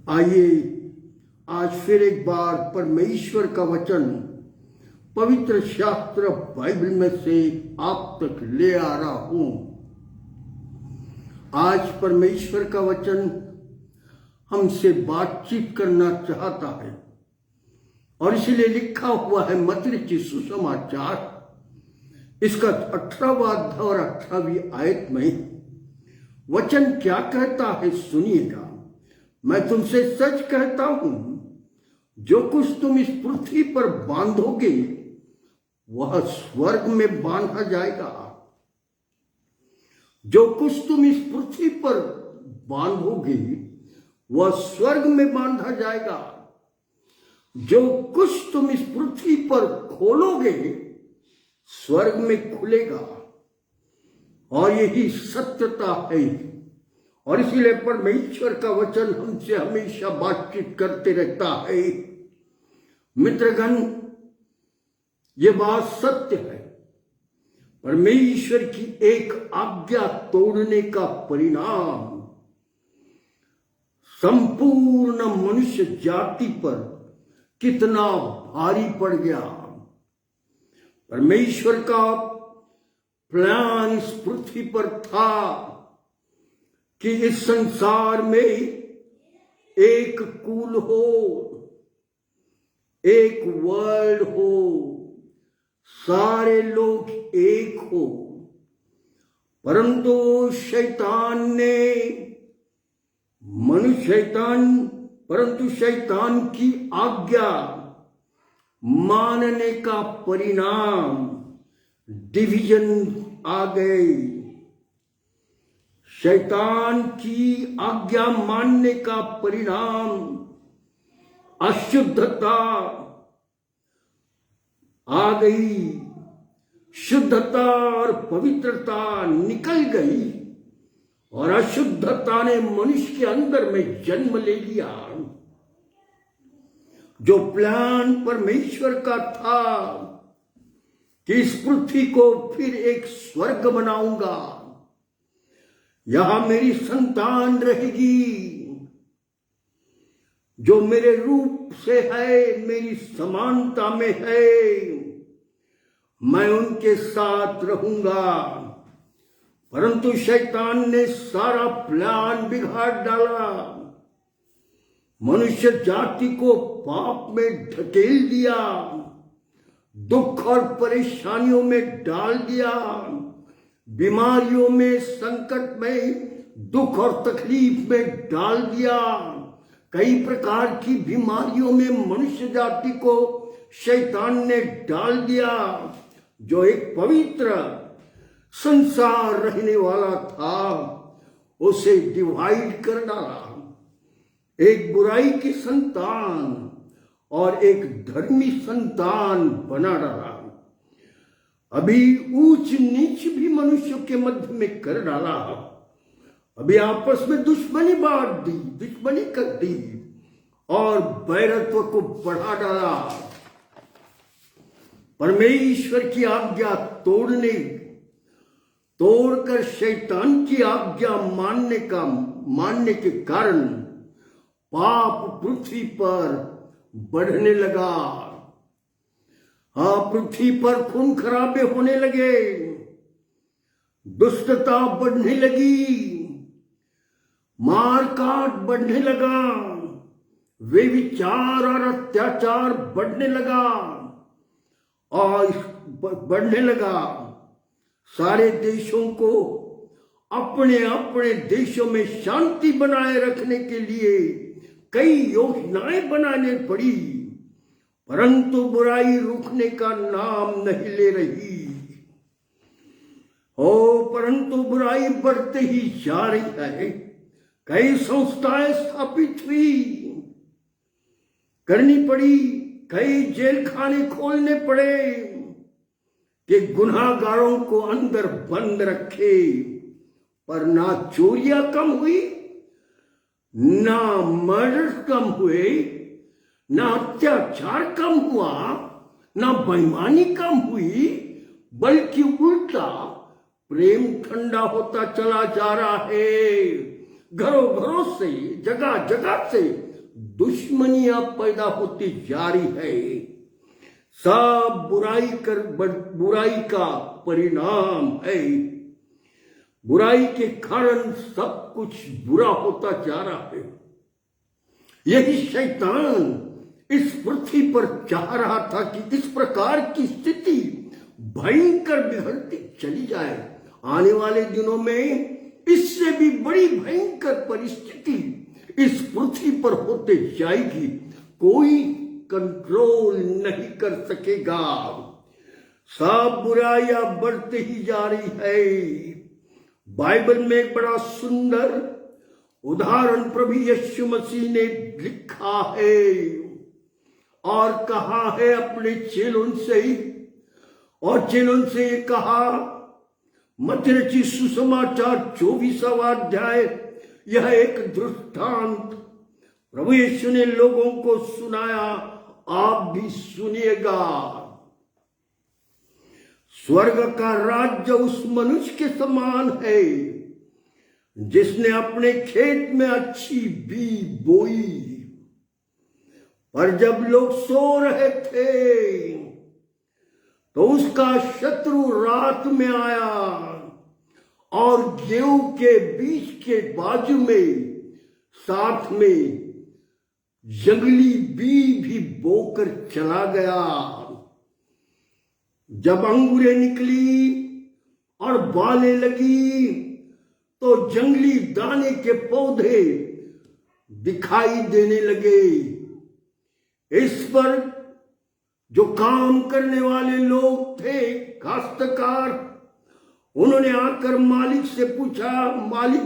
आइए आज फिर एक बार परमेश्वर का वचन पवित्र शास्त्र बाइबल में से आप तक ले आ रहा हूं। आज परमेश्वर का वचन हमसे बातचीत करना चाहता है और इसलिए लिखा हुआ है मत्ती रचित सुसमाचार इसका 18वां अध्याय और 18वीं आयत में वचन क्या कहता है सुनिएगा। मैं तुमसे सच कहता हूं, जो कुछ तुम इस पृथ्वी पर बांधोगे वह स्वर्ग में बांधा जाएगा, जो कुछ तुम इस पृथ्वी पर बांधोगे वह स्वर्ग में बांधा जाएगा, जो कुछ तुम इस पृथ्वी पर खोलोगे स्वर्ग में खुलेगा। और यही सत्यता है और इसीलिए परमेश्वर का वचन हमसे हमेशा बातचीत करते रहता है। मित्रगण, ये बात सत्य है, परमेश्वर की एक आज्ञा तोड़ने का परिणाम संपूर्ण मनुष्य जाति पर कितना भारी पड़ गया। परमेश्वर का प्लान इस पृथ्वी पर था कि इस संसार में एक कुल हो, एक वर्ल्ड हो, सारे लोग एक हो, परंतु शैतान की आज्ञा मानने का परिणाम डिवीजन आ गई। शैतान की आज्ञा मानने का परिणाम अशुद्धता आ गई, शुद्धता और पवित्रता निकल गई और अशुद्धता ने मनुष्य के अंदर में जन्म ले लिया। जो प्लान परमेश्वर का था कि इस पृथ्वी को फिर एक स्वर्ग बनाऊंगा, यहां मेरी संतान रहेगी जो मेरे रूप से है, मेरी समानता में है, मैं उनके साथ रहूंगा। परंतु शैतान ने सारा प्लान बिगाड़ डाला, मनुष्य जाति को पाप में ढकेल दिया, दुख और परेशानियों में डाल दिया, बीमारियों में, संकट में, दुख और तकलीफ में डाल दिया। कई प्रकार की बीमारियों में मनुष्य जाति को शैतान ने डाल दिया। जो एक पवित्र संसार रहने वाला था उसे डिवाइड कर डाला, एक बुराई की संतान और एक धर्मी संतान बना डाला। अभी ऊंच नीच भी मनुष्यों के मध्य में कर डाला, अभी आपस में दुश्मनी बांट दी, दुश्मनी कर दी और बैरत्व को बढ़ा डाला। परमेश्वर की आज्ञा तोड़कर शैतान की आज्ञा मानने के कारण पाप पृथ्वी पर बढ़ने लगा। पृथ्वी पर खून खराबे होने लगे, दुष्टता बढ़ने लगी, मार काट बढ़ने लगा, व्यभिचार और अत्याचार बढ़ने लगा। सारे देशों को अपने अपने देशों में शांति बनाए रखने के लिए कई योजनाएं बनाने पड़ी, परंतु बुराई रुकने का नाम नहीं ले रही। परंतु बुराई बढ़ते ही जा रही है। कई संस्थाएं स्थापित हुई, करनी पड़ी, कई जेल खाने खोलने पड़े कि गुनाहगारों को अंदर बंद रखे। पर ना चोरियां कम हुई, ना मर्डर कम हुए, ना अत्याचार कम हुआ, ना बेईमानी कम हुई, बल्कि उल्टा प्रेम ठंडा होता चला जा रहा है। घरों घरों से, जगह जगह से दुश्मनियां पैदा होती जा रही है। सब बुराई का परिणाम है। बुराई के कारण सब कुछ बुरा होता जा रहा है। यही शैतान इस पृथ्वी पर चाह रहा था कि इस प्रकार की स्थिति भयंकर बिगड़ती चली जाए। आने वाले दिनों में इससे भी बड़ी भयंकर परिस्थिति इस पृथ्वी पर होते जाएगी। कोई कंट्रोल नहीं कर सकेगा। सब बुराइयां बढ़ते ही जा रही है। बाइबल में एक बड़ा सुंदर उदाहरण प्रभु यीशु मसीह ने लिखा है और कहा है अपने चेलों से, और चेलों से ये कहा, मत्ती रचित सुसमाचार 24वां अध्याय, यह एक दृष्टांत प्रभु यीशु ने लोगों को सुनाया, आप भी सुनिएगा। स्वर्ग का राज्य उस मनुष्य के समान है जिसने अपने खेत में अच्छी बीज बोई, पर जब लोग सो रहे थे तो उसका शत्रु रात में आया और गेहूं के बीज के बाजू में साथ में जंगली बीज भी बोकर चला गया। जब अंगूरें निकली और बालें लगी तो जंगली दाने के पौधे दिखाई देने लगे। इस पर जो काम करने वाले लोग थे, काश्तकार, उन्होंने आकर मालिक से पूछा, मालिक,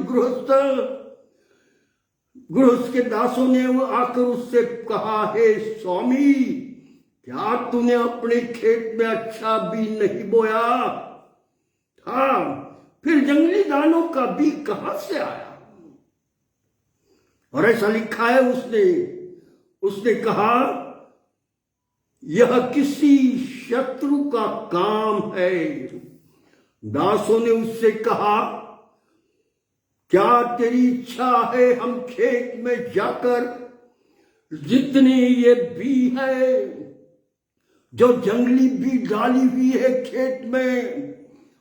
गृहस्थ के दासों ने आकर उससे कहा, हे स्वामी, क्या तूने अपने खेत में अच्छा बीज नहीं बोया था? फिर जंगली दानों का बीज कहां से आया? और ऐसा लिखा है, उसने कहा, यह किसी शत्रु का काम है। दासों ने उससे कहा, क्या तेरी इच्छा है हम खेत में जाकर जितनी ये बीज है, जो जंगली बीज डाली हुई है खेत में,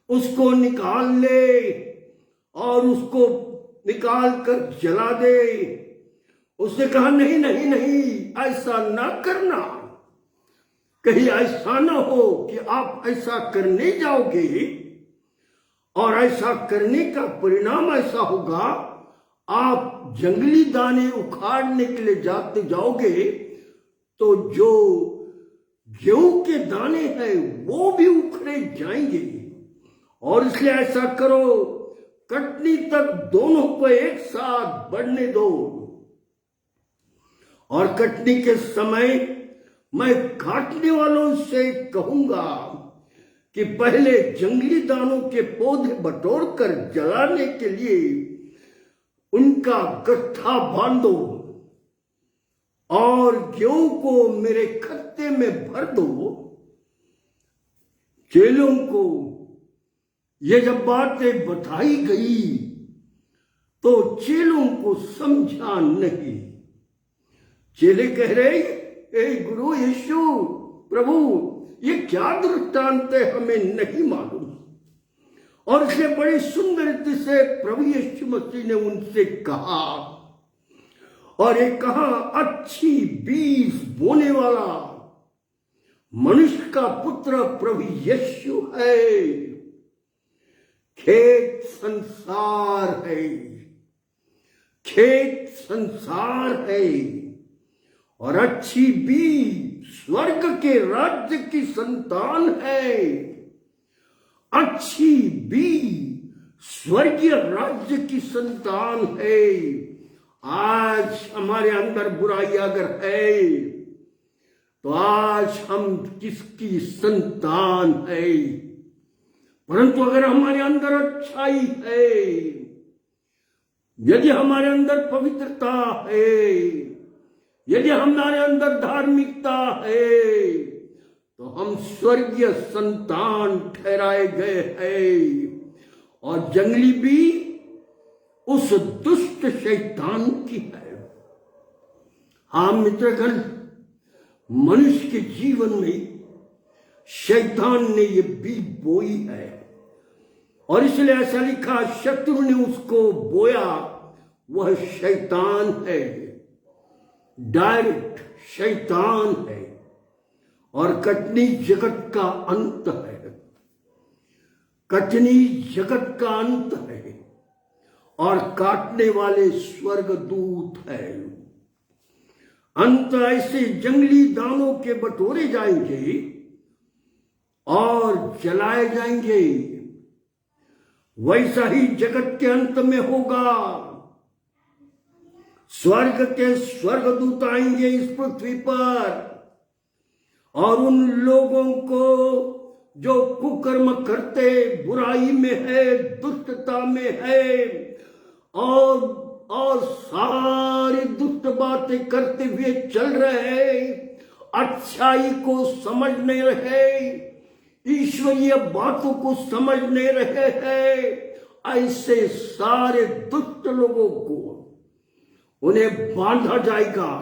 उसको निकाल ले और उसको निकाल कर जला दे? उसने कहा, नहीं नहीं नहीं, ऐसा ना करना। कहीं ऐसा ना हो कि आप ऐसा करने जाओगे और ऐसा करने का परिणाम ऐसा होगा, आप जंगली दाने उखाड़ने के लिए जाओगे तो जो गेहूं के दाने हैं वो भी उखड़े जाएंगे। और इसलिए ऐसा करो, कटनी तक दोनों को एक साथ बढ़ने दो, और कटनी के समय मैं काटने वालों से कहूंगा कि पहले जंगली दानों के पौधे बटोर कर जलाने के लिए उनका गट्ठा बांधो और गेहूं को मेरे खत्ते में भर दो। चेलों को ये जब बातें बताई गई तो चेलों को समझा नहीं। चेले कह रहे, ए गुरु यीशु, प्रभु, ये क्या दृष्टांत है, हमें नहीं मालूम। और इसलिए बड़ी सुंदर रीति से प्रभु यीशु मसीह ने उनसे कहा, और ये कहा, अच्छी बीज बोने वाला मनुष्य का पुत्र प्रभु यीशु है। खेत संसार है, खेत संसार है, और अच्छी बीज स्वर्ग के राज्य की संतान है। अच्छी बीज स्वर्गीय राज्य की संतान है। आज हमारे अंदर बुराई अगर है तो आज हम किसकी संतान है? परंतु अगर हमारे अंदर अच्छाई है, यदि हमारे अंदर पवित्रता है, यदि हमारे अंदर धार्मिकता है, तो हम स्वर्गीय संतान ठहराए गए हैं। और जंगली भी उस दुष्ट शैतान की है। हाँ मित्रगण, मनुष्य के जीवन में शैतान ने ये बीज बोई है और इसलिए ऐसा लिखा, शत्रु ने उसको बोया, वह शैतान है, डायरेक्ट शैतान है और कटनी जगत का अंत है। कटनी जगत का अंत है और काटने वाले स्वर्गदूत है। अंत ऐसे जंगली दानों के बटोरे जाएंगे और जलाए जाएंगे, वैसा ही जगत के अंत में होगा। स्वर्ग के स्वर्गदूत आएंगे इस पृथ्वी पर और उन लोगों को जो कुकर्म करते, बुराई में है, दुष्टता में है और सारी दुष्ट बातें करते हुए चल रहे, अच्छाई को समझ नहीं रहे, ईश्वरीय बातों को समझ नहीं रहे हैं, ऐसे सारे दुष्ट लोगों को उन्हें बांधा जाएगा।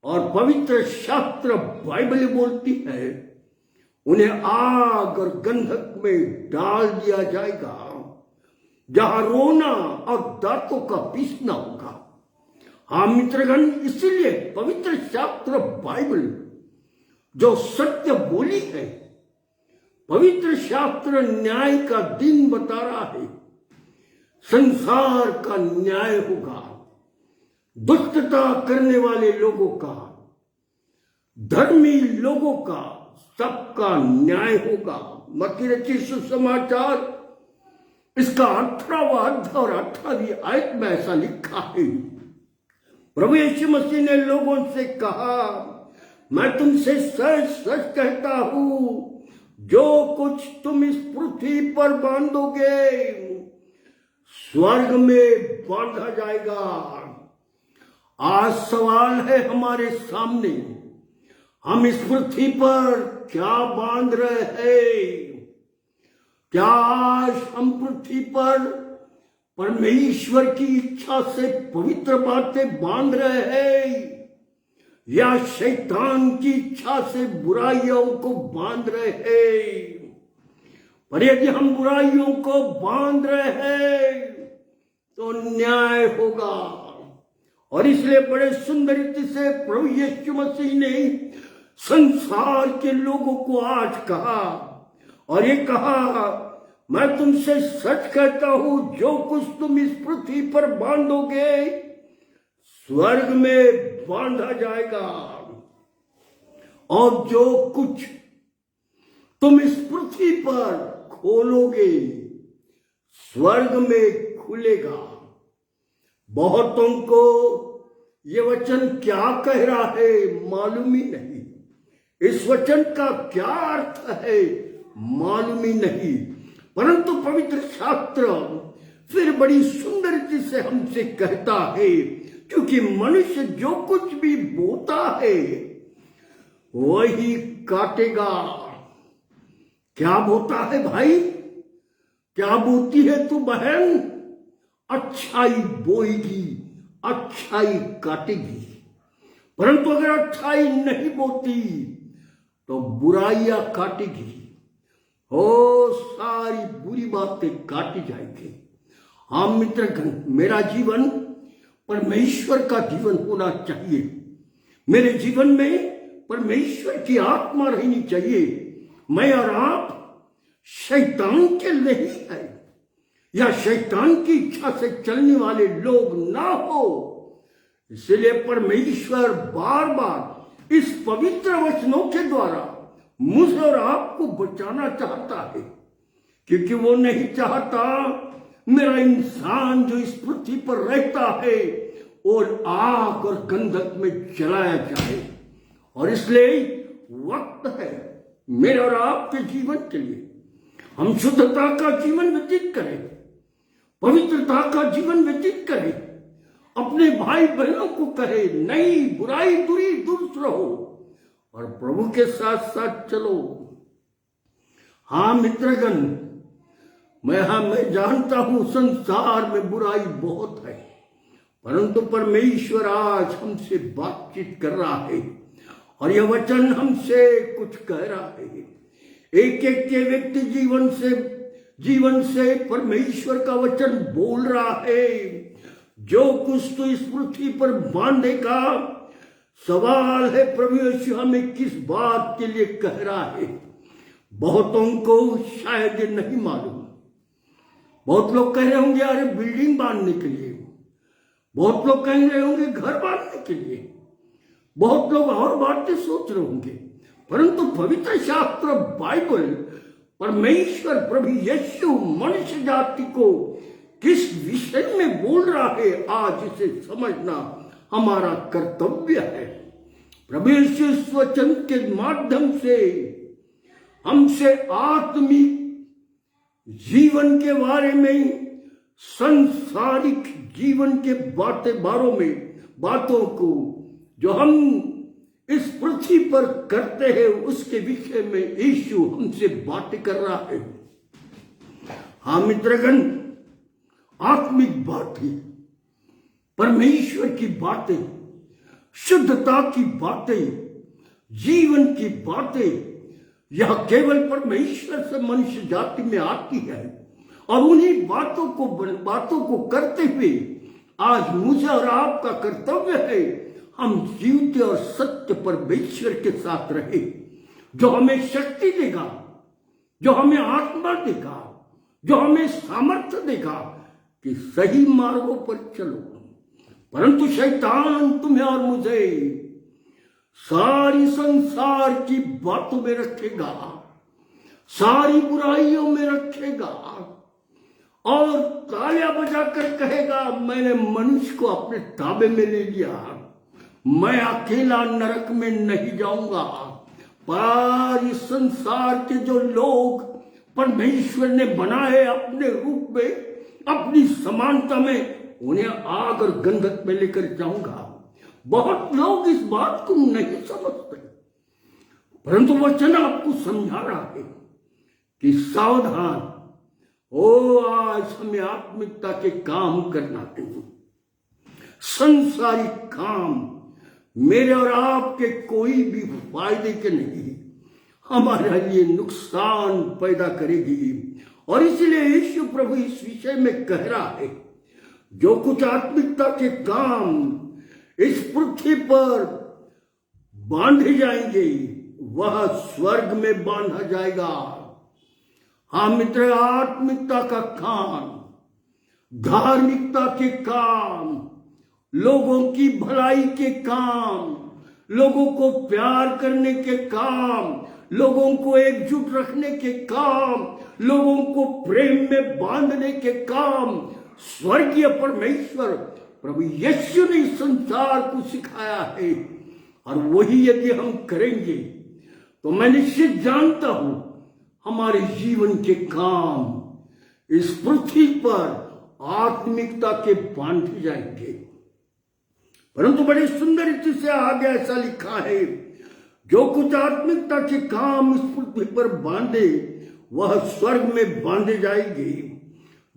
और पवित्र शास्त्र बाइबल बोलती है, उन्हें आग और गंधक में डाल दिया जाएगा, जहां रोना और दांतों का पीसना होगा। हाँ मित्रगण, इसीलिए पवित्र शास्त्र बाइबल जो सत्य बोली है, पवित्र शास्त्र न्याय का दिन बता रहा है। संसार का न्याय होगा, दुष्टता करने वाले लोगों का, धर्मी लोगों का, सबका न्याय होगा। मत्ती रचित सुसमाचार इसका 18वां अध्याय और 18वीं आयत में ऐसा लिखा है, प्रभु यीशु मसीह ने लोगों से कहा, मैं तुमसे सच सच कहता हूं, जो कुछ तुम इस पृथ्वी पर बांधोगे स्वर्ग में बांधा जाएगा। आज सवाल है हमारे सामने, हम इस पृथ्वी पर क्या बांध रहे हैं? क्या आज हम पृथ्वी पर परमेश्वर की इच्छा से पवित्र बातें बांध रहे हैं या शैतान की इच्छा से बुराइयों को बांध रहे हैं? पर यदि हम बुराइयों को बांध रहे हैं तो न्याय होगा। और इसलिए बड़े सुंदर रीति से प्रभु यीशु मसीह ने संसार के लोगों को आज कहा और ये कहा, मैं तुमसे सच कहता हूं, जो कुछ तुम इस पृथ्वी पर बांधोगे स्वर्ग में बांधा जाएगा और जो कुछ तुम इस पृथ्वी पर खोलोगे स्वर्ग में खुलेगा। बहुतों को ये वचन क्या कह रहा है मालूम ही नहीं, इस वचन का क्या अर्थ है मालूम ही नहीं, परंतु पवित्र शास्त्र फिर बड़ी सुंदरता से हमसे कहता है, क्योंकि मनुष्य जो कुछ भी बोता है वही काटेगा। क्या बोता है भाई? क्या बोती है तू बहन? अच्छाई बोएगी, अच्छाई काटेगी। परंतु अगर अच्छाई नहीं बोती तो बुराइयां काटेगी, हो सारी बुरी बातें काटी जाएगी। हाँ मित्रगण, मेरा जीवन परमेश्वर का जीवन होना चाहिए, मेरे जीवन में परमेश्वर की आत्मा रहनी चाहिए। मैं और आप शैतान के नहीं है या शैतान की इच्छा से चलने वाले लोग ना हो। इसलिए परमेश्वर बार बार इस पवित्र वचनों के द्वारा मुझे और आपको बचाना चाहता है, क्योंकि वो नहीं चाहता मेरा इंसान जो इस पृथ्वी पर रहता है और आग और गंधक में जलाया जाए। और इसलिए वक्त है मेरे और आपके जीवन के लिए हम शुद्धता का जीवन व्यतीत करें, पवित्रता का जीवन व्यतीत करें, अपने भाई बहनों को कहे नहीं, बुराई दूरी दूर रहो और प्रभु के साथ साथ चलो। हाँ मित्रगण, मैं जानता हूं संसार में बुराई बहुत है, परंतु परमेश्वर आज हमसे बातचीत कर रहा है और यह वचन हमसे कुछ कह रहा है। एक एक के व्यक्ति जीवन से परमेश्वर का वचन बोल रहा है। जो कुछ तो इस पृथ्वी पर बांधेगा, सवाल है प्रभु यीशु हमें किस बात के लिए कह रहा है। बहुतों को शायद ये नहीं मालूम। बहुत लोग कह रहे होंगे अरे बिल्डिंग बांधने के लिए, बहुत लोग कह रहे होंगे घर बांधने के लिए, बहुत लोग और बातें सोच रहे होंगे, परंतु पवित्र शास्त्र बाइबल परमेश्वर प्रभु यीशु मनुष्य जाति को किस विषय में बोल रहा है, आज इसे समझना हमारा कर्तव्य है। प्रभु यीशु इस वचन के माध्यम से हमसे आत्मिक जीवन के बारे में, संसारिक जीवन के बातों को जो हम इस पृथ्वी पर करते हैं उसके विषय में यीशु हमसे बातें कर रहा है। हाँ मित्रगण, आत्मिक बातें, परमेश्वर की बातें, शुद्धता की बातें, जीवन की बातें, यह केवल परमेश्वर से मनुष्य जाति में आती है। और उन्हीं बातों को करते हुए आज मुझे और आपका कर्तव्य है हम जीवते और सत्य परमेश्वर के साथ रहे, जो हमें शक्ति देगा, जो हमें आत्मा देगा, जो हमें सामर्थ्य देगा कि सही मार्गों पर चलो। परंतु शैतान तुम्हें और मुझे सारी संसार की बातों में रखेगा, सारी बुराइयों में रखेगा और तालियां बजाकर कहेगा मैंने मनुष्य को अपने ताबे में ले लिया, मैं अकेला नरक में नहीं जाऊंगा। पर इस संसार के जो लोग परमेश्वर ने बनाए अपने रूप में, अपनी समानता में, उन्हें आग और गंधक में लेकर जाऊंगा। बहुत लोग इस बात को नहीं समझते, परंतु वचन आपको समझा रहा है कि सावधान ओ, आज हमें आत्मिकता के काम करना है। संसारिक काम मेरे और आपके कोई भी फायदे के नहीं, हमारे लिए नुकसान पैदा करेगी। और इसलिए यीशु प्रभु इस विषय में कह रहा है, जो कुछ आत्मिकता के काम इस पृथ्वी पर बांधे जाएंगे वह स्वर्ग में बांधा जाएगा। हाँ मित्र, आत्मिकता का काम, धार्मिकता के काम, लोगों की भलाई के काम, लोगों को प्यार करने के काम, लोगों को एकजुट रखने के काम, लोगों को प्रेम में बांधने के काम स्वर्गीय परमेश्वर प्रभु यीशु ने संसार को सिखाया है। और वही यदि हम करेंगे तो मैं निश्चित जानता हूं हमारे जीवन के काम इस पृथ्वी पर आत्मिकता के बांधे जाएंगे। परंतु बड़े सुंदर रीति से आगे ऐसा लिखा है, जो कुछ आत्मिकता के काम इस पृथ्वी पर बांधे वह स्वर्ग में बांधे जाएंगे।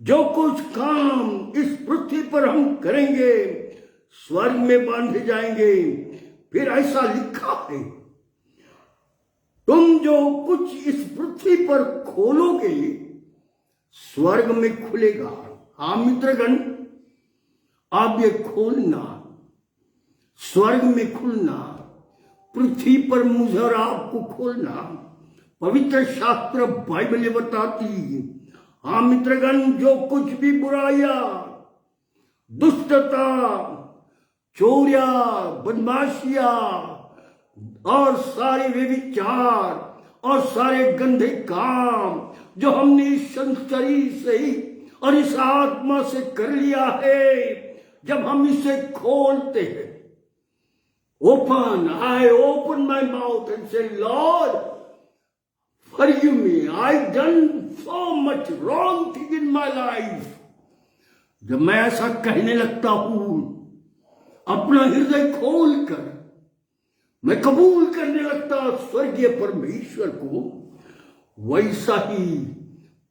जो कुछ काम इस पृथ्वी पर हम करेंगे स्वर्ग में बांधे जाएंगे। फिर ऐसा लिखा है, तुम जो कुछ इस पृथ्वी पर खोलोगे स्वर्ग में खुलेगा। हाँ मित्रगण, आप ये खोलना, स्वर्ग में खुलना, पृथ्वी पर मुझे और आपको खोलना, पवित्र शास्त्र बाइबल बताती। हाँ मित्रगण, जो कुछ भी बुराइयां, दुष्टता, चोरिया, बदमाशियां और सारे व्यभिचार और सारे गंदे काम जो हमने इस शरीर से ही और इस आत्मा से कर लिया है, जब हम इसे खोलते हैं, I open my mouth and say, Lord, forgive me. I've done so much wrong thing in my life. जब मैं ऐसा कहने लगता हूं, अपना हृदय खोलकर मैं कबूल करने लगता स्वर्गीय परमेश्वर को, वैसा ही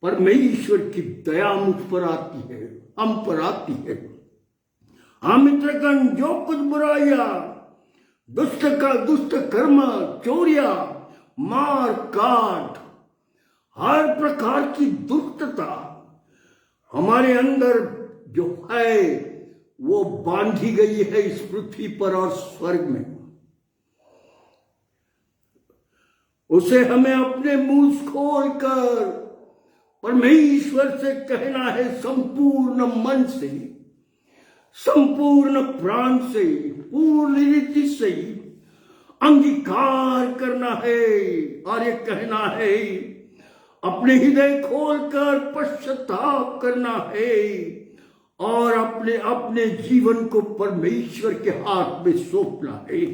परमेश्वर की दया मुझ पर आती है, हम पर आती है। हाँ मित्रगण, जो कुछ बुराइयां, दुष्ट कर्म, चोरियां, मार काट, हर प्रकार की दुष्टता हमारे अंदर जो है वो बांधी गई है इस पृथ्वी पर और स्वर्ग में। उसे हमें अपने मुंह खोलकर परमेश्वर से कहना है, संपूर्ण मन से, संपूर्ण प्राण से, पूर्ण रीति से अंगीकार करना है और ये कहना है, अपने हृदय खोलकर पश्चाताप करना है और अपने अपने जीवन को परमेश्वर के हाथ में सौंपना है।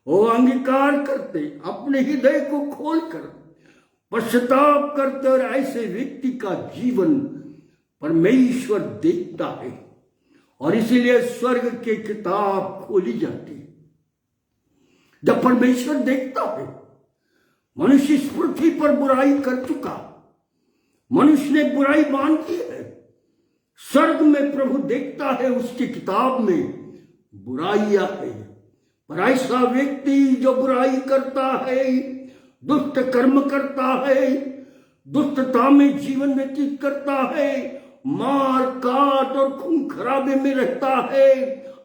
वो अंगीकार करते, अपने हृदय को खोलकर पश्चाताप करते, और ऐसे व्यक्ति का जीवन परमेश्वर देखता है और इसीलिए स्वर्ग की किताब खोली जाती है। जब परमेश्वर देखता है मनुष्य इस पृथ्वी पर बुराई कर चुका, मनुष्य ने बुराई बांधी है, स्वर्ग में प्रभु देखता है उसकी किताब में बुराइयां है। पर ऐसा व्यक्ति जो बुराई करता है, दुष्ट कर्म करता है, दुष्टता में जीवन व्यतीत करता है, मार काट और खून खराबे में रहता है,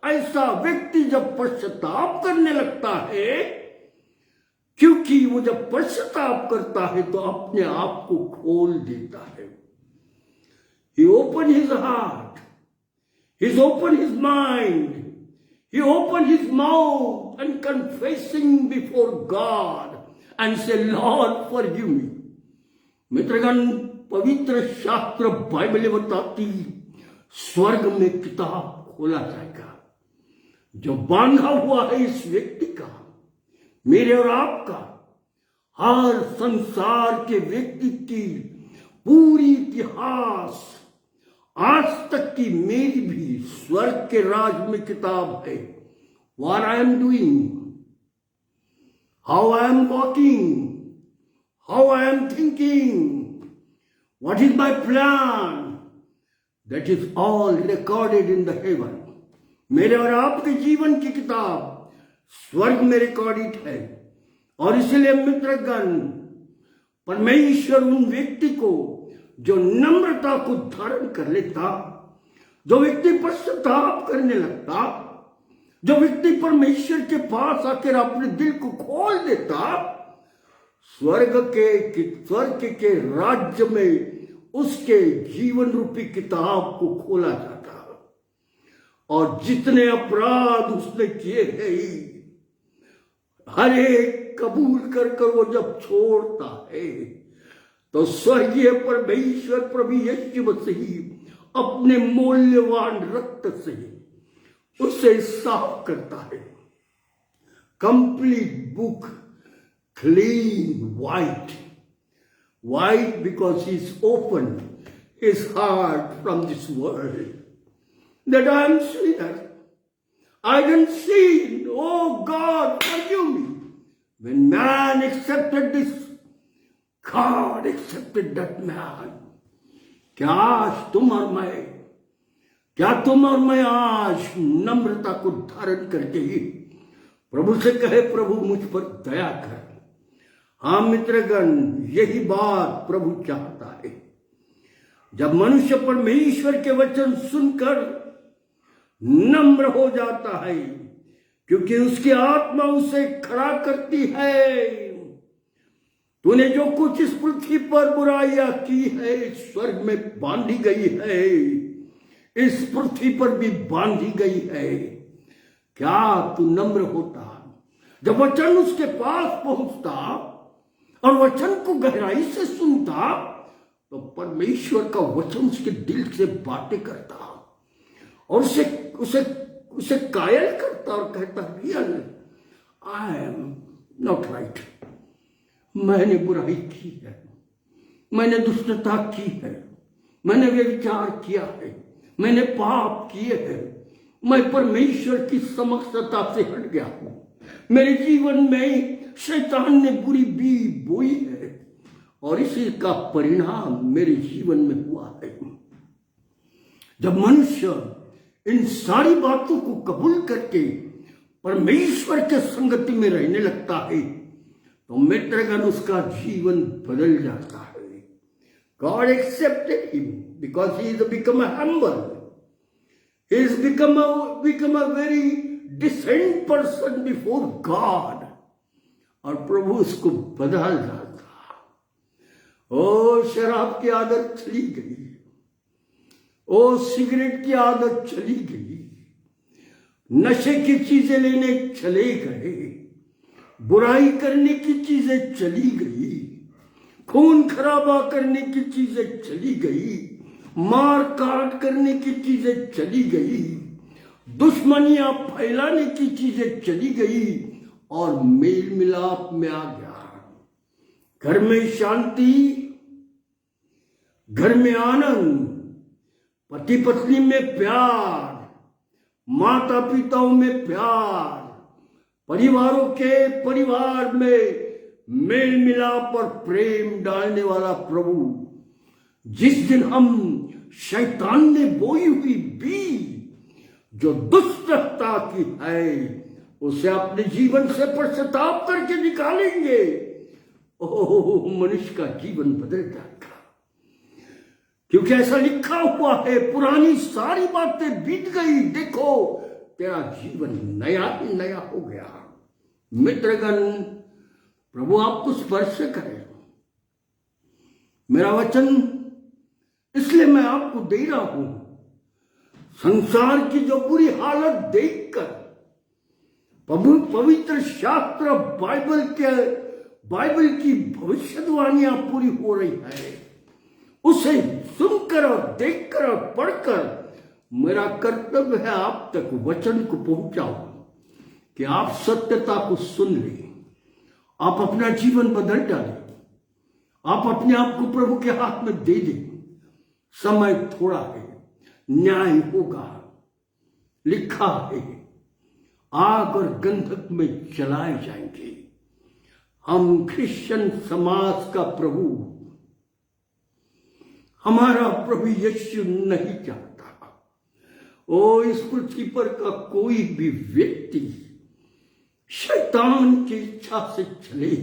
ऐसा व्यक्ति जब पश्चाताप करने लगता है, क्योंकि वो जब पश्चाताप करता है तो अपने आप को खोल देता है। He opened his heart, he opened his mind, he opened his mouth and confessing before God and say, Lord, forgive me. मित्रगण, पवित्र शास्त्र बाइबल बताती स्वर्ग में किताब खोला जाएगा। जो बांधा हुआ है इस व्यक्ति का, मेरे और आपका, हर संसार के व्यक्ति की पूरी इतिहास आज तक की मेरी भी स्वर्ग के राज में किताब है। What I am doing, how I am walking, how I am thinking, what is my plan, that is all recorded in the heaven. मेरे और आपके जीवन की किताब स्वर्ग में रिकॉर्डेड है। और इसलिए मित्रगण, परमेश्वर उन व्यक्ति को जो नम्रता को धारण कर लेता, जो व्यक्ति पश्चाताप करने लगता, जो व्यक्ति परमेश्वर के पास आकर अपने दिल को खोल देता, स्वर्ग के राज्य में उसके जीवन रूपी किताब को खोला जाता और जितने अपराध उसने किए हैं हर एक कबूल कर वो जब छोड़ता है तो स्वर्गीय परमेश्वर प्रभु यीशु मसीह अपने मूल्यवान रक्त से उसे साफ करता है। Complete book, clean, white because he's opened his heart from this world, that I am sinner, I didn't sin, oh God, forgive me. When man accepted this, God accepted that man. क्या तुम और मैं आज नम्रता को धारण करके ही प्रभु से कहे, प्रभु मुझ पर दया कर। हाँ मित्रगण, यही बात प्रभु चाहता है। जब मनुष्य परमेश्वर के वचन सुनकर नम्र हो जाता है, क्योंकि उसकी आत्मा उसे खड़ा करती है, तूने जो कुछ इस पृथ्वी पर बुराइयां की है स्वर्ग में बांधी गई है, इस पृथ्वी पर भी बांधी गई है। क्या तू नम्र होता? जब वचन उसके पास पहुंचता और वचन को गहराई से सुनता तो परमेश्वर का वचन उसके दिल से बातें करता और उसे कायल करता और कहता, real I am not right, मैंने बुराई की है, मैंने दुष्टता की है, मैंने व्यभिचार किया है, मैंने पाप किए हैं, मैं परमेश्वर की समक्षता से हट गया हूं, मेरे जीवन में शैतान ने बुरी बीज बोई है और इसी का परिणाम मेरे जीवन में हुआ है। जब मनुष्य इन सारी बातों को कबूल करके परमेश्वर के संगति में रहने लगता है तो मित्रगण उसका जीवन बदल जाता है। God accepted him because he is become a humble. He has become a very decent person before God. और प्रभु उसको बदल डालता। ओ शराब की आदत चली गई, ओ सिगरेट की आदत चली गई, नशे की चीजें लेने चले गए, बुराई करने की चीजें चली गई, खून खराबा करने की चीजें चली गई, मार काट करने की चीजें चली गई, दुश्मनियां फैलाने की चीजें चली गई और मेल मिलाप में आ गया। घर में शांति, घर में आनंद, पति पत्नी में प्यार, माता पिताओं में प्यार, परिवारों के परिवार में मेल मिलाप और प्रेम डालने वाला प्रभु, जिस दिन हम शैतान ने बोई हुई बीज जो दुष्टता की है उसे अपने जीवन से पश्चाताप करके निकालेंगे, ओह मनुष्य का जीवन बदल जाएगा। क्योंकि ऐसा लिखा हुआ है, पुरानी सारी बातें बीत गई, देखो तेरा जीवन नया ही नया हो गया। मित्रगण, प्रभु आपको स्पर्श करे। मेरा वचन इसलिए मैं आपको दे रहा हूं, संसार की जो बुरी हालत देखकर पवित्र शास्त्र बाइबल की भविष्यवाणियां पूरी हो रही है, उसे सुनकर और देखकर और पढ़कर मेरा कर्तव्य है आप तक वचन को पहुंचाओ कि आप सत्यता को सुन लें, आप अपना जीवन बदल डालें, आप अपने आप को प्रभु के हाथ में दे दें। समय थोड़ा है, न्याय होगा। लिखा है, आग और गंधक में जलाए जाएंगे। हम क्रिश्चियन समाज का प्रभु, हमारा प्रभु यीशु नहीं चाहता ओ इस पृथ्वी पर का कोई भी व्यक्ति शैतान की इच्छा से चले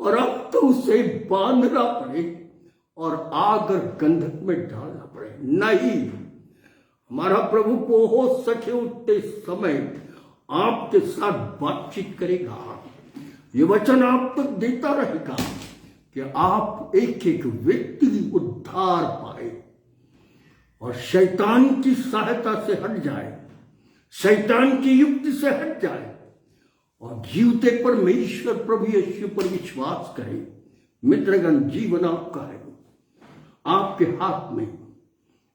और अब तो उसे बांधना पड़े और आग और गंधक में डालना पड़े। नहीं, हमारा प्रभु को हो सके उठते समय आपके साथ बातचीत करेगा, ये वचन आप तक देता रहेगा कि आप एक एक व्यक्ति उद्धार पाए और शैतान की सहायता से हट जाए, शैतान की युक्ति से हट जाए और जीवते परमेश्वर प्रभु यीशु पर विश्वास करें। मित्रगण, जीवन आपका है, आपके हाथ में।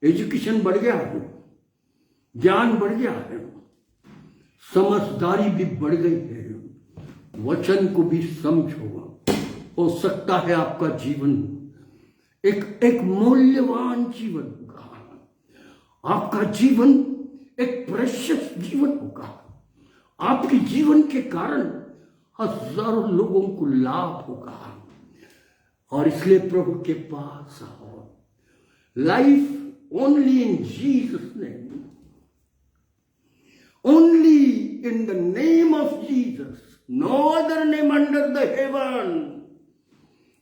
एजुकेशन बढ़ गया है, ज्ञान बढ़ गया है, समझदारी भी बढ़ गई है, वचन को भी समझो। हो सकता है आपका जीवन एक मूल्यवान जीवन होगा, आपका जीवन एक प्रेशियस जीवन होगा। आपके जीवन के कारण हजारों लोगों को लाभ होगा और इसलिए प्रभु के पास आओ। Life only in Jesus name, only in the name of Jesus, no other name under the heaven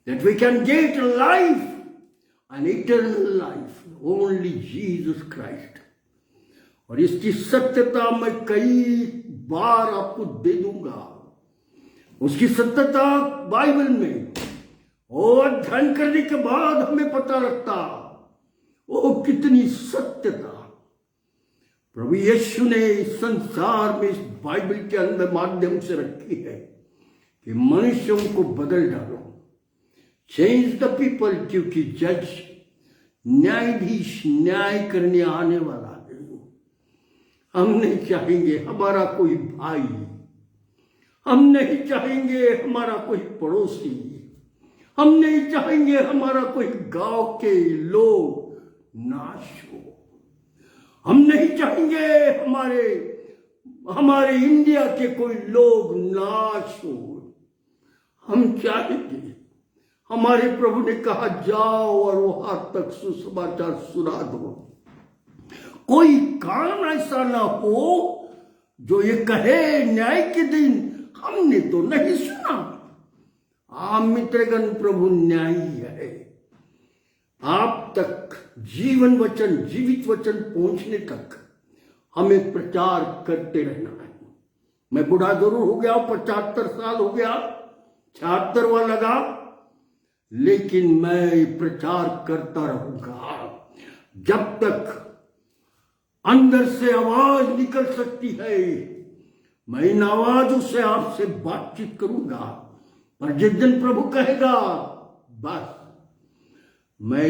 that we can get life, an eternal life, only Jesus Christ। और इसकी सत्यता मैं कई बार आपको दे दूंगा। उसकी सत्यता बाइबल में अध्ययन करने के बाद हमें पता लगता वो कितनी सत्यता प्रभु यीशु ने इस संसार में इस बाइबल के अंदर माध्यम से रखी है कि मनुष्यों को बदल डालो, चेंज द पीपल। क्योंकि जज, न्यायाधीश न्याय करने आने वाला है। हम नहीं चाहेंगे हमारा कोई भाई, हम नहीं चाहेंगे हमारा कोई पड़ोसी, हम नहीं चाहेंगे हमारा कोई गांव के लोग नाश हो, हम नहीं चाहेंगे हमारे इंडिया के कोई लोग नाश हो। हम चाहेंगे, हमारे प्रभु ने कहा जाओ और वहां तक सुसमाचार सुना दो। कोई काम ऐसा ना हो जो ये कहे न्याय के दिन हमने तो नहीं सुना। आप मित्रगण, प्रभु न्यायी है। आप तक जीवन वचन, जीवित वचन पहुंचने तक हमें प्रचार करते रहना है। मैं बूढ़ा जरूर हो गया, 75 साल हो गया, 76वां लगा, लेकिन मैं प्रचार करता रहूंगा जब तक अंदर से आवाज निकल सकती है। मैं इन आवाजों से आपसे बातचीत करूंगा, पर जिस दिन प्रभु कहेगा बस, मैं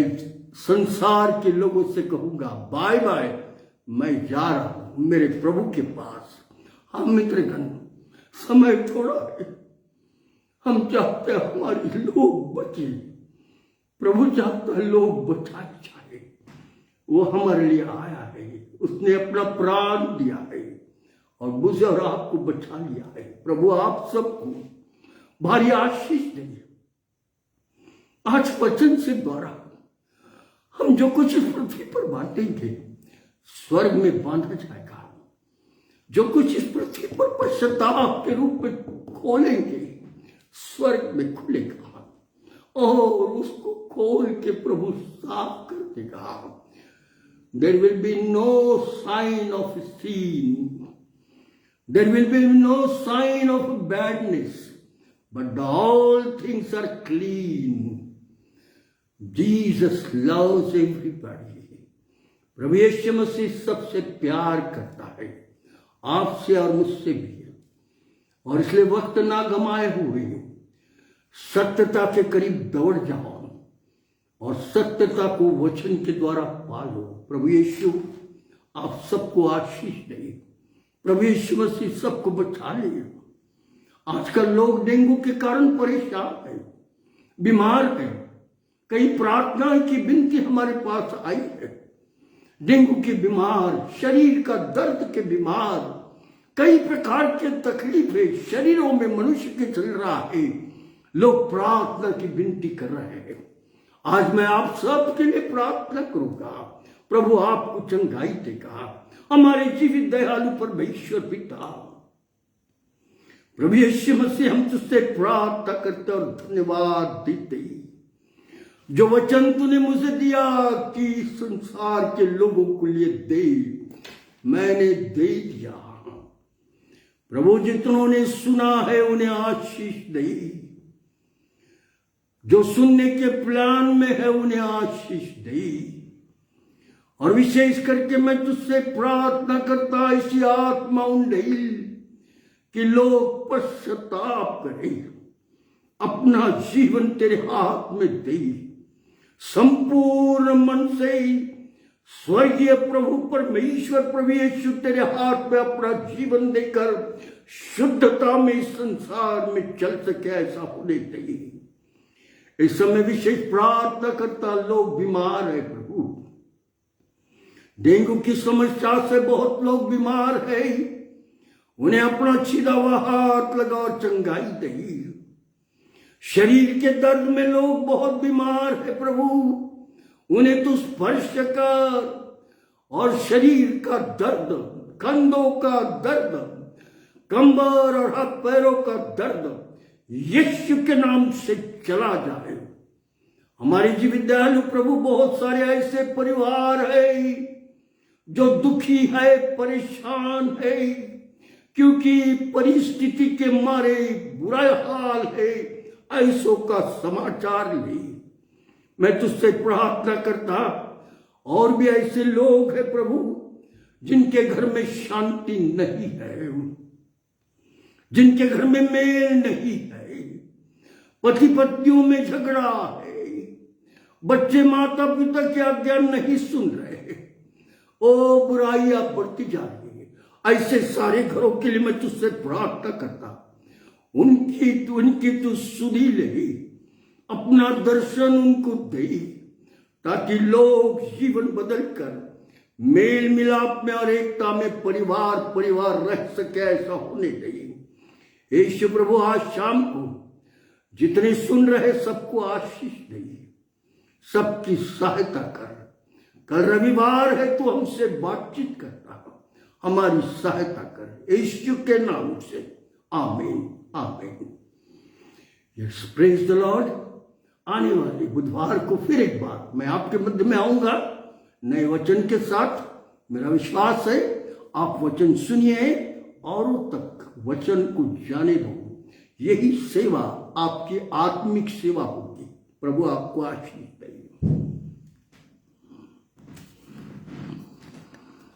संसार के लोगों से कहूंगा बाय बाय, मैं जा रहा हूं मेरे प्रभु के पास। हम मित्रगण, समय थोड़ा है, हम चाहते हैं हमारे लोग बचे, प्रभु चाहता है लोग बचाए जाए। वो हमारे लिए आया है, उसने अपना प्राण दिया है और मुझे और आपको बचा लिया है। प्रभु आप सबको भारी आशीष देंगे। आज वचन से द्वारा हम जो कुछ इस पृथ्वी पर बांटेंगे स्वर्ग में बांधा जाएगा। जो कुछ इस पृथ्वी पर पश्चाताप के रूप में खोलेंगे स्वर्ग में खुलेगा और उसको खोल के प्रभु साफ कर देगा। There will be no sign of sin. There will be no sign of badness, but all things are clean. Jesus loves everybody. प्रभु यीशु मसीह सबसे प्यार करता है, आपसे और मुझसे भी, और इसलिए वक्त ना गमाए हुए सत्यता के करीब दौड़ जाओ और सत्यता को वचन के द्वारा पालो। प्रभु यीशु आप सबको आशीष दे। प्रभु यीशु मसीह सबको बचा ले। आजकल लोग डेंगू के कारण परेशान हैं, बीमार हैं। कई प्रार्थनाएं की विनती हमारे पास आई है। डेंगू के बीमार, शरीर का दर्द के बीमार, कई प्रकार के तकलीफें शरीरों में मनुष्य के चल रहा है। लोग प्रार्थना की विनती कर रहे हैं। आज मैं आप सबके लिए प्रार्थना करूंगा, प्रभु आपको चंगाई देगा। हमारे जीवित दयालु परमेश्वर पिता, प्रभु यीशु मसीह, हम तुझसे प्रार्थना करते और धन्यवाद देते जो वचन तूने मुझे दिया कि संसार के लोगों को लिए दे, मैंने दे दिया। प्रभु जितनों ने सुना है उन्हें आशीष दे, जो सुनने के प्लान में है उन्हें आशीष दे। और विशेष करके मैं तुझसे प्रार्थना करता इसी आत्मा उंडेल कि लोग पश्चाताप करें, अपना जीवन तेरे हाथ में दे, संपूर्ण मन से स्वर्गीय प्रभु परमेश्वर प्रभु यीशु तेरे हाथ में अपना जीवन देकर शुद्धता में इस संसार में चल सके, ऐसा होने चाहिए। इस समय विशेष प्रार्थना करता, लोग बीमार है प्रभु, डेंगू की समस्या से बहुत लोग बीमार है, उन्हें अपना छिदा हुआ हाथ लगाओ, चंगाई दे। शरीर के दर्द में लोग बहुत बीमार है प्रभु, उन्हें तू स्पर्श कर और शरीर का दर्द, कंधों का दर्द, कंबर और हाथ पैरों का दर्द यीशु के नाम से चला जाए। हमारे जीवित दयालु प्रभु, बहुत सारे ऐसे परिवार है जो दुखी है, परेशान है, क्योंकि परिस्थिति के मारे बुरा हाल है, ऐसों का समाचार ले। मैं तुझसे प्रार्थना करता, और भी ऐसे लोग हैं प्रभु जिनके घर में शांति नहीं है, जिनके घर में मेल नहीं है, पति पत्नियों में झगड़ा है, बच्चे माता पिता की आज्ञा नहीं सुन रहे, ओ बुराइयां बढ़ती जा रही है। ऐसे सारे घरों के लिए मैं तुझसे प्रार्थना करता, उनकी तू सुधी ले, अपना दर्शन उनको दे, ताकि लोग जीवन बदल कर मेल मिलाप में और एकता में परिवार रह सके, ऐसा होने चाहिए। यीशु प्रभु, आज शाम को जितने सुन रहे सबको आशीष दे, सबकी सहायता कर, कल रविवार है, तो हमसे बातचीत करता, हमारी सहायता कर, यीशु के नाम से, आमीन आमीन। Yes, praise the Lord. आने वाले बुधवार को फिर एक बार मैं आपके मध्य में आऊंगा नए वचन के साथ। मेरा विश्वास है आप वचन सुनिए, औरों तक वचन को जाने दो। यही सेवा आपकी आत्मिक सेवा होगी। प्रभु आपको आशीष दे।